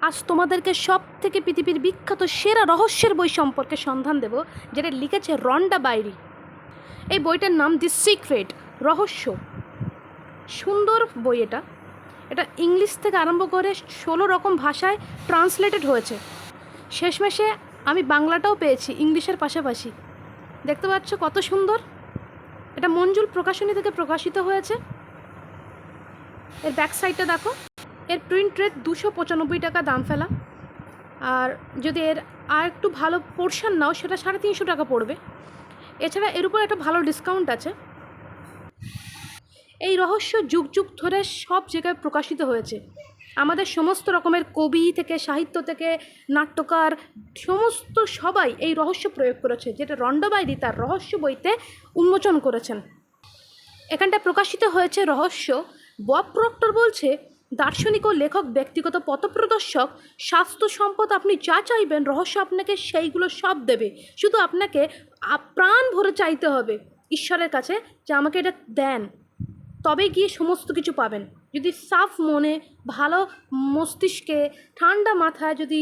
আজ তোমাদেরকে সব থেকে পৃথিবীর বিখ্যাত সেরা রহস্যের বই সম্পর্কে সন্ধান দেব, যেটা লিখেছে রন্ডা বাইরি। এই বইটার নাম দি সিক্রেট, রহস্য। সুন্দর বই এটা। এটা ইংলিশ থেকে আরম্ভ করে 16 রকম ভাষায় ট্রান্সলেটেড হয়েছে। শেষমেশে আমি বাংলাটাও পেয়েছি ইংলিশের পাশাপাশি। দেখতে পাচ্ছ কত সুন্দর। এটা মঞ্জুল প্রকাশনী থেকে প্রকাশিত হয়েছে। এর ব্যাক সাইডটা দেখো। এর প্রিন্ট রেট 295 টাকা দাম ফেলা। আর যদি এর আর একটু ভালো পোর্শন নাও সেটা 350 টাকা পড়বে। এছাড়া এর উপর একটা ভালো ডিসকাউন্ট আছে। এই রহস্য যুগ যুগ ধরে সব জায়গায় প্রকাশিত হয়েছে। আমাদের সমস্ত রকমের কবি থেকে, সাহিত্য থেকে, নাট্যকার, সমস্ত সবাই এই রহস্য প্রয়োগ করেছে, যেটা রন্ডা বাইরি তার রহস্য বইতে উন্মোচন করেছেন। এখানটা প্রকাশিত হয়েছে রহস্য। বব প্রক্টর বলছে, দার্শনিক ও লেখক ব্যক্তিগত পথপ্রদর্শক, স্বাস্থ্য সম্পদ আপনি যা চাইবেন রহস্য আপনাকে সেইগুলো সব দেবে। শুধু আপনাকে প্রাণ ভরে চাইতে হবে ঈশ্বরের কাছে যে আমাকে এটা দেন, তবে গিয়ে সমস্ত কিছু পাবেন। যদি সাফ মনে, ভালো মস্তিষ্কে, ঠান্ডা মাথায় যদি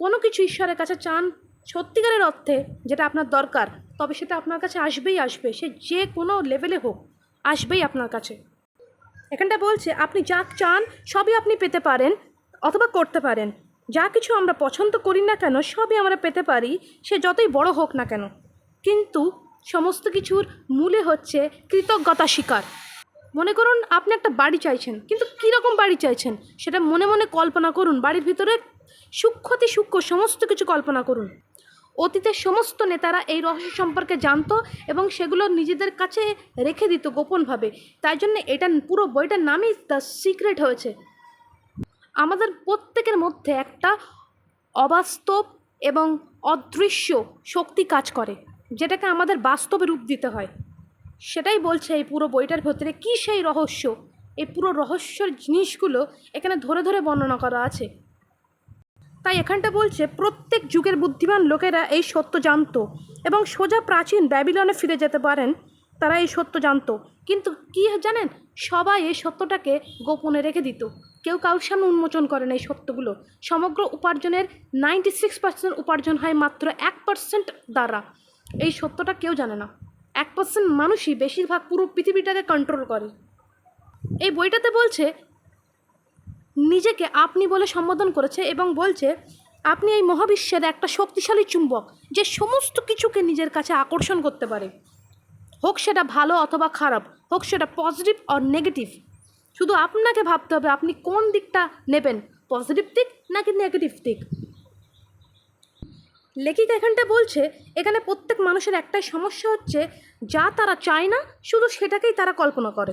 কোনো কিছু ঈশ্বরের কাছে চান সত্যিকারের অর্থে, যেটা আপনার দরকার, তবে সেটা আপনার কাছে আসবেই আসবে। সে যে কোনো লেভেলে হোক, আসবেই আপনার কাছে। এখানটা বলছে আপনি যা চান সবই আপনি পেতে পারেন অথবা করতে পারেন। যা কিছু আমরা পছন্দ করি না কেন সবই আমরা পেতে পারি, সে যতই বড় হোক না কেন। কিন্তু সমস্ত কিছুর মূলে হচ্ছে কৃতজ্ঞতা স্বীকার। মনে করুন আপনি একটা বাড়ি চাইছেন, কিন্তু কীরকম বাড়ি চাইছেন সেটা মনে মনে কল্পনা করুন। বাড়ির ভিতরে সূক্ষ্মতি সূক্ষ্ম সমস্ত কিছু কল্পনা করুন। অতীতের সমস্ত নেতারা এই রহস্য সম্পর্কে জানতো এবং সেগুলো নিজেদের কাছে রেখে দিত গোপনভাবে। তাই জন্য এটা পুরো বইটার নামই দ্য সিক্রেট হয়েছে। আমাদের প্রত্যেকের মধ্যে একটা অবাস্তব এবং অদৃশ্য শক্তি কাজ করে, যেটাকে আমাদের বাস্তবে রূপ দিতে হয়। সেটাই বলছে এই পুরো বইটার ভেতরে। কী সেই রহস্য, এই পুরো রহস্যের জিনিসগুলো এখানে ধরে ধরে বর্ণনা করা আছে। তাই এখানটা বলছে প্রত্যেক যুগের বুদ্ধিমান লোকেরা এই সত্য জানতো এবং সোজা প্রাচীন ব্যাবিলনে ফিরে যেতে পারেন, তারা এই সত্য জানতো। কিন্তু কী জানেন, সবাই এই সত্যটাকে গোপনে রেখে দিত। কেউ কারোর সামনে উন্মোচন করেন এই সত্যগুলো। সমগ্র উপার্জনের 96% উপার্জন হয় মাত্র 1% দ্বারা। এই সত্যটা কেউ জানে না। 1% মানুষই বেশিরভাগ পুরো পৃথিবীটাকে কন্ট্রোল করে। এই বইটাতে বলছে নিজেকে আপনি বলে সম্বোধন করেছে এবং বলছে আপনি এই মহাবিশ্বের একটা শক্তিশালী চুম্বক, যে সমস্ত কিছুকে নিজের কাছে আকর্ষণ করতে পারে, হোক সেটা ভালো অথবা খারাপ, হোক সেটা পজিটিভ অর নেগেটিভ। শুধু আপনাকে ভাবতে হবে আপনি কোন দিকটা নেবেন, পজিটিভ দিক নাকি নেগেটিভ দিক। লেখিকা এখানটা বলছে এখানে প্রত্যেক মানুষের একটাই সমস্যা হচ্ছে, যা তারা চায় না শুধু সেটাকেই তারা কল্পনা করে।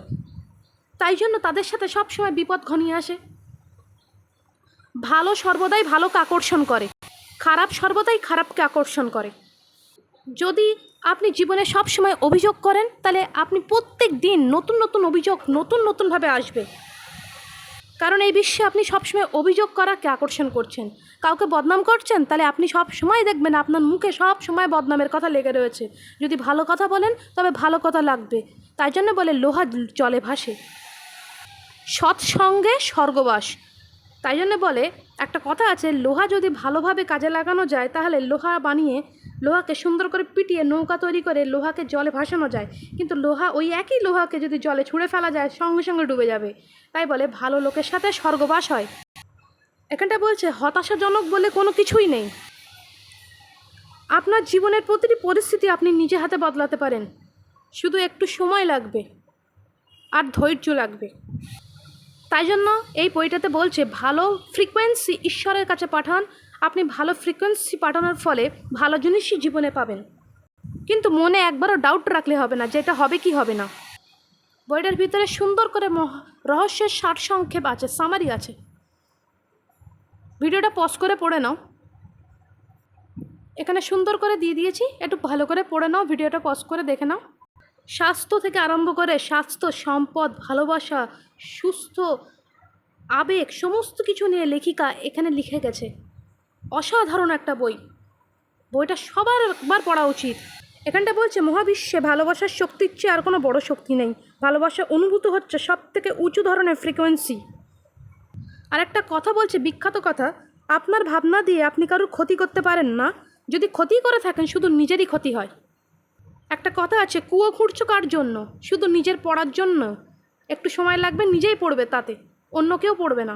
তাই জন্য তাদের সাথে সবসময় বিপদ ঘনিয়ে আসে। ভালো সর্বদাই ভালোকে আকর্ষণ করে, খারাপ সর্বদাই খারাপকে আকর্ষণ করে। যদি আপনি জীবনে সব সময় অভিযোগ করেন, তাহলে আপনি প্রত্যেক দিন নতুন নতুন অভিযোগ নতুনভাবে আসবে। কারণ এই বিশ্বে আপনি সবসময় অভিযোগ করাকে আকর্ষণ করছেন। কাউকে বদনাম করছেন, তাহলে আপনি সব সময় দেখবেন আপনার মুখে সব সময় বদনামের কথা লেগে রয়েছে। যদি ভালো কথা বলেন তবে ভালো কথা লাগবে। তাই জন্য বলে লোহা জলে ভাসে, সৎসঙ্গে স্বর্গবাস। তাই জন্য বলে একটা কথা আছে, লোহা যদি ভালোভাবে কাজে লাগানো যায় তাহলে লোহা বানিয়ে লোহাকে সুন্দর করে পিটিয়ে নৌকা তৈরি করে লোহাকে জলে ভাসানো যায়। কিন্তু ওই একই লোহাকে যদি জলে ছুঁড়ে ফেলা যায় সঙ্গে সঙ্গে ডুবে যাবে। তাই বলে ভালো লোকের সাথে স্বর্গবাস হয়। এখানটা বলছে হতাশাজনক বলে কোনো কিছুই নেই। আপনার জীবনের প্রতিটি পরিস্থিতি আপনি নিজে হাতে বদলাতে পারেন। শুধু একটু সময় লাগবে আর ধৈর্য লাগবে। তাই জন্য এই বইটাতে বলছে ভালো ফ্রিকোয়েন্সি ঈশ্বরের কাছে পাঠান। আপনি ভালো ফ্রিকোয়েন্সি পাঠানোর ফলে ভালো জিনিসই জীবনে পাবেন। কিন্তু মনে একবারও ডাউট রাখলে হবে না যে এটা হবে কি হবে না। বইটার ভিতরে সুন্দর করে রহস্যের সারসংক্ষেপ আছে, সামারি আছে। ভিডিওটা পজ করে পড়ে নাও, এখানে সুন্দর করে দিয়ে দিয়েছি, একটু ভালো করে পড়ে নাও, ভিডিওটা পজ করে দেখে নাও। স্বাস্থ্য থেকে আরম্ভ করে স্বাস্থ্য, সম্পদ, ভালোবাসা, সুস্থ আবেগ সমস্ত কিছু নিয়ে লেখিকা এখানে লিখে গেছে। অসাধারণ একটা বই। বইটা সবার একবার পড়া উচিত। এখানটা বলছে মহাবিশ্বে ভালোবাসার শক্তির চেয়ে আর কোনো বড় শক্তি নেই। ভালোবাসা অনুভূত হচ্ছে সব থেকে উঁচু ধরনের ফ্রিকোয়েন্সি। আর একটা কথা বলছে, বিখ্যাত কথা, আপনার ভাবনা দিয়ে আপনি কারোর ক্ষতি করতে পারেন না। যদি ক্ষতি করে থাকেন শুধু নিজেরই ক্ষতি হয়। একটা কথা আছে, কুয়ো খুঁড়ছো কার জন্য? শুধু নিজের পড়ার জন্য। একটু সময় লাগবে, নিজেই পড়বে, তাতে অন্য কেউ পড়বে না।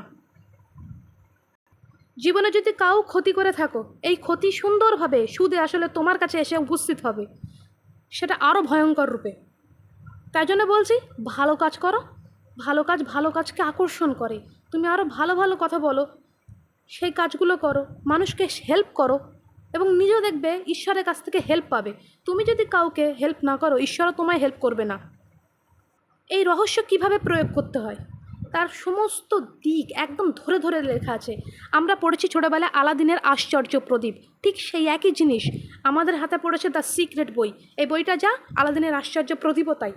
জীবনে যদি কাউ ক্ষতি করে থাকো, এই ক্ষতি সুন্দরভাবে সুদে আসলে তোমার কাছে এসে উপস্থিত হবে, সেটা আরও ভয়ঙ্কর রূপে। তাই জন্য বলছি, ভালো কাজ করো। ভালো কাজকে আকর্ষণ করে। তুমি আরও ভালো ভালো কথা বলো, সেই কাজগুলো করো, মানুষকে হেল্প করো, এবং নিজেও দেখবে ঈশ্বরের কাছ থেকে হেল্প পাবে। তুমি যদি কাউকে হেল্প না করো, ঈশ্বরও তোমায় হেল্প করবে না। এই রহস্য কিভাবে প্রয়োগ করতে হয় তার সমস্ত দিক একদম ধরে ধরে লেখা আছে। আমরা পড়েছি ছোটোবেলায় আলাদিনের আশ্চর্য প্রদীপ, ঠিক সেই একই জিনিস আমাদের হাতে পড়েছে দ্য সিক্রেট বই। এই বইটা যা, আলাদিনের আশ্চর্য প্রদীপও তাই।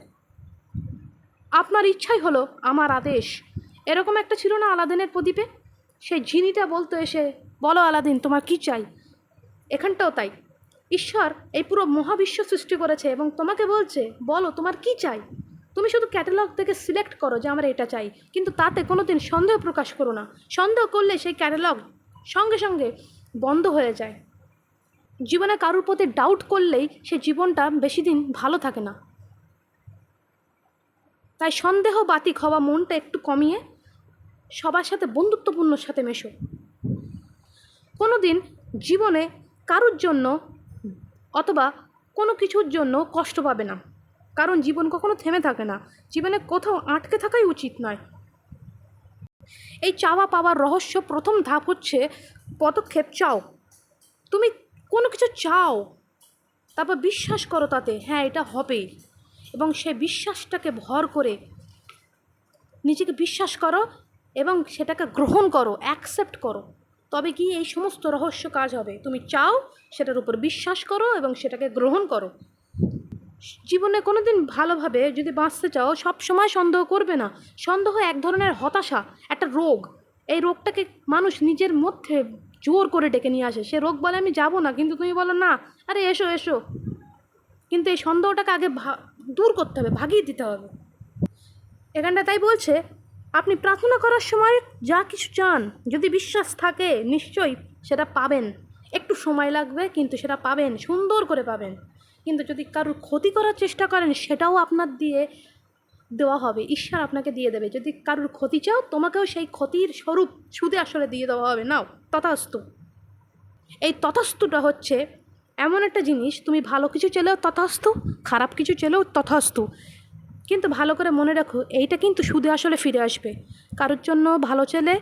আপনার ইচ্ছাই হলো আমার আদেশ, এরকম একটা ছিল না আলাদিনের প্রদীপে? সেই জিনিটা বলতো এসে, বলো আলাদিন তোমার কী চাই। এখানটাও তাই, ঈশ্বর এই পুরো মহাবিশ্ব সৃষ্টি করেছে এবং তোমাকে বলছে বলো তোমার কী চাই। তুমি শুধু ক্যাটালগ থেকে সিলেক্ট করো যে আমার এটা চাই, কিন্তু তাতে কোনো দিন সন্দেহ প্রকাশ করো না। সন্দেহ করলে সেই ক্যাটালগ সঙ্গে সঙ্গে বন্ধ হয়ে যায়। জীবনে কারোর প্রতি ডাউট করলেই সে জীবনটা বেশি দিন ভালো থাকে না। তাই সন্দেহ বাতিক হওয়া মনটা একটু কমিয়ে সবার সাথে বন্ধুত্বপূর্ণ সাথে মেশো। কোনো দিন জীবনে কারোর জন্য অথবা কোনো কিছুর জন্য কষ্ট পাবে না, কারণ জীবন কখনো থেমে থাকে না। জীবনে কোথাও আটকে থাকাই উচিত নয়। এই চাওয়া পাওয়ার রহস্য প্রথম ধাপ হচ্ছে পদক্ষেপ চাও। তুমি কোনো কিছু চাও, তারপর বিশ্বাস করো তাতে হ্যাঁ এটা হবে, এবং সেই বিশ্বাসটাকে ভর করে নিজেকে বিশ্বাস করো এবং সেটাকে গ্রহণ করো, অ্যাকসেপ্ট করো, তবে কি এই সমস্ত রহস্য কাজ হবে। তুমি চাও, সেটার উপর বিশ্বাস করো এবং সেটাকে গ্রহণ করো। জীবনে কোনো দিন ভালোভাবে যদি বাঁচতে চাও, সব সময় সন্দেহ করবে না। সন্দেহ এক ধরনের হতাশা, একটা রোগ। এই রোগটাকে মানুষ নিজের মধ্যে জোর করে ডেকে নিয়ে আসে। সে রোগ বলে আমি যাব না, কিন্তু তুমি বলো না, আরে এসো এসো। কিন্তু এই সন্দেহটাকে আগে দূর করতে হবে, ভাগিয়ে দিতে হবে। এখানটা তাই বলছে, আপনি প্রার্থনা করার সময় যা কিছু চান, যদি বিশ্বাস থাকে নিশ্চয়ই সেটা পাবেন। একটু সময় লাগবে, কিন্তু সেটা পাবেন, সুন্দর করে পাবেন। কিন্তু যদি কারোর ক্ষতি করার চেষ্টা করেন, সেটাও আপনার দিয়ে দেওয়া হবে, ঈশ্বর আপনাকে দিয়ে দেবে। যদি কারোর ক্ষতি চাও, তোমাকেও সেই ক্ষতির স্বরূপ সুদে আসলে দিয়ে দেওয়া হবে। নাও, তথাস্তু। এই তথাস্তুটা হচ্ছে এমন একটা জিনিস, তুমি ভালো কিছু চেলেও তথাস্তু, খারাপ কিছু চেলেও তথাস্তু। কিন্তু ভালো করে মনে রাখো, এইটা কিন্তু সুদে আসলে ফিরে আসবে। কারোর জন্য ভালো চেলে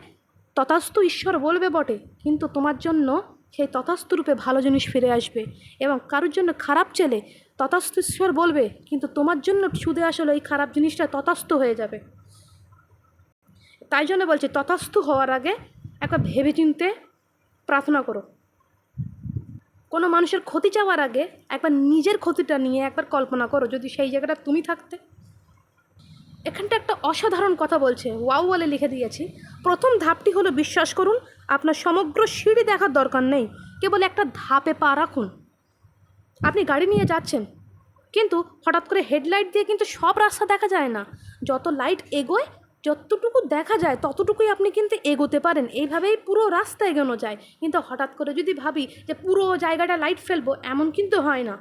তথাস্তু ঈশ্বর বলবে বটে, কিন্তু তোমার জন্য সেই তথাস্তু রূপে ভালো জিনিস ফিরে আসবে। এবং কারোর জন্য খারাপ চেলে তথাস্তু ঈশ্বর বলবে, কিন্তু তোমার জন্য সুদে আসলে এই খারাপ জিনিসটা তথাস্তু হয়ে যাবে। তাই জন্য বলছি, তথাস্তু হওয়ার আগে একবার ভেবেচিন্তে প্রার্থনা করো। কোনো মানুষের ক্ষতি চাওয়ার আগে একবার নিজের ক্ষতিটা নিয়ে একবার কল্পনা করো, যদি সেই জায়গাটা তুমি থাকতে। এখানটা একটা অসাধারণ কথা বলছে, ওয়াও বলে লিখে দিয়েছি। প্রথম ধাপটি হলো বিশ্বাস করুন। আপনার সমগ্র সিঁড়ি দেখার দরকার নেই, কেবল একটা ধাপে পা রাখুন। আপনি গাড়ি নিয়ে যাচ্ছেন, কিন্তু হঠাৎ করে হেডলাইট দিয়ে কিন্তু সব রাস্তা দেখা যায় না। যত লাইট এগোয়, যতটুকু দেখা যায় ততটুকুই আপনি কিন্তু এগোতে পারেন। এইভাবেই পুরো রাস্তা এগোনো যায়। কিন্তু হঠাৎ করে যদি ভাবি যে পুরো জায়গাটা লাইট ফেলবো, এমন কিন্তু হয় না।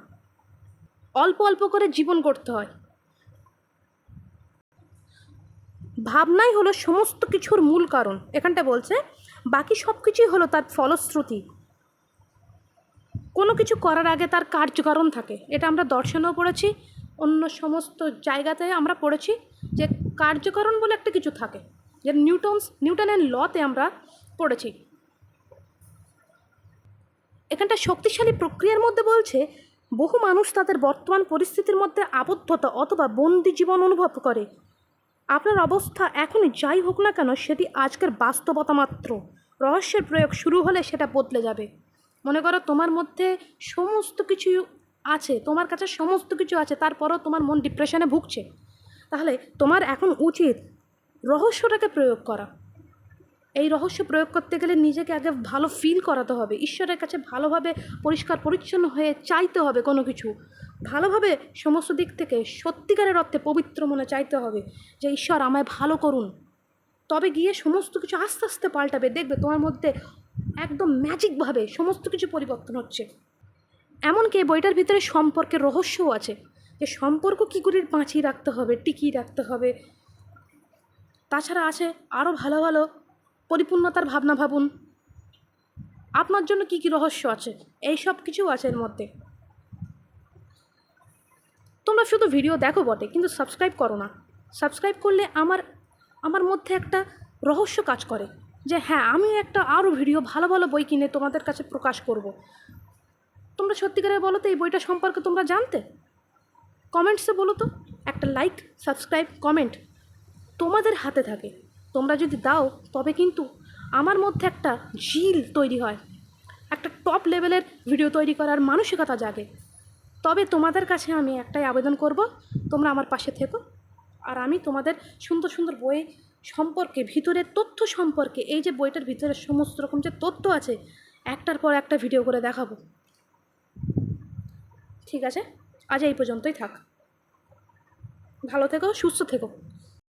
অল্প অল্প করে জীবন করতে হয়। ভাবনাই হলো সমস্ত কিছুর মূল কারণ। এখানটা বলছে বাকি সব কিছুই হলো তার ফলশ্রুতি। কোনো কিছু করার আগে তার কার্যকারণ থাকে। এটা আমরা দর্শনেও পড়েছি, অন্য সমস্ত জায়গাতে আমরা পড়েছি যে কার্যকারণ বলে একটা কিছু থাকে, যে নিউটনের লতে আমরা পড়েছি। এখানটা শক্তিশালী প্রক্রিয়ার মধ্যে বলছে, বহু মানুষ তাদের বর্তমান পরিস্থিতির মধ্যে আবদ্ধতা অথবা বন্দি জীবন অনুভব করে। আপনার অবস্থা এখনই যাই হোক না কেন, সেটি আজকের বাস্তবতা মাত্র। রহস্যের প্রয়োগ শুরু হলে সেটা বদলে যাবে। মনে করো তোমার মধ্যে সমস্ত কিছু আছে, তোমার কাছে সমস্ত কিছু আছে, তারপরও তোমার মন ডিপ্রেশনে ভুগছে, তাহলে তোমার এখন উচিত রহস্যটাকে প্রয়োগ করা। এই রহস্য প্রয়োগ করতে গেলে নিজেকে আগে ভালো ফিল করাতে হবে, ঈশ্বরের কাছে ভালোভাবে পরিষ্কার পরিচ্ছন্ন হয়ে চাইতে হবে কোনো কিছু, ভালোভাবে সমস্ত দিক থেকে সত্যিকারের অর্থে পবিত্র মনে চাইতে হবে যে ঈশ্বর আমায় ভালো করুন। তবে গিয়ে সমস্ত কিছু আস্তে আস্তে পাল্টাবে। দেখবে তোমার মধ্যে একদম ম্যাজিকভাবে সমস্ত কিছু পরিবর্তন হচ্ছে। এমনকি এই বইটার ভিতরে সম্পর্কের রহস্যও আছে, যে সম্পর্ক কী করে বাঁচিয়ে রাখতে হবে, টিকিয়ে রাখতে হবে। তাছাড়া আছে আরও ভালো ভালো পরিপূর্ণতার ভাবনা ভাবুন, আপনার জন্য কী কী রহস্য আছে, এই সব কিছু আছে এর মধ্যে। তোমরা শুধু ভিডিও দেখো বটে, কিন্তু সাবস্ক্রাইব করো না। সাবস্ক্রাইব করলে আমার মধ্যে একটা রহস্য কাজ করে, যে হ্যাঁ আমি একটা আরও ভিডিও ভালো ভালো বই কিনে তোমাদের কাছে প্রকাশ করব। তোমরা সত্যিকারে বলো তো এই বইটা সম্পর্কে তোমরা জানতে? কমেন্টসে বলো তো। একটা লাইক, সাবস্ক্রাইব, কমেন্ট তোমাদের হাতে থাকে। তোমরা যদি দাও তবে কিন্তু আমার মধ্যে একটা জিল তৈরি হয়, একটা টপ লেভেলের ভিডিও তৈরি করার মানসিকতা জাগে। তবে তোমাদের কাছে আমি একটাই আবেদন করব, তোমরা আমার পাশে থেকো। আর আমি তোমাদের সুন্দর সুন্দর বই সম্পর্কে, ভিতরের তথ্য সম্পর্কে, এই যে বইটার ভিতরে সমস্ত রকম যে তথ্য আছে, একটার পর একটা ভিডিও করে দেখাবো। ঠিক আছে, আজ এই পর্যন্তই থাক। ভালো থেকো, সুস্থ থেকো।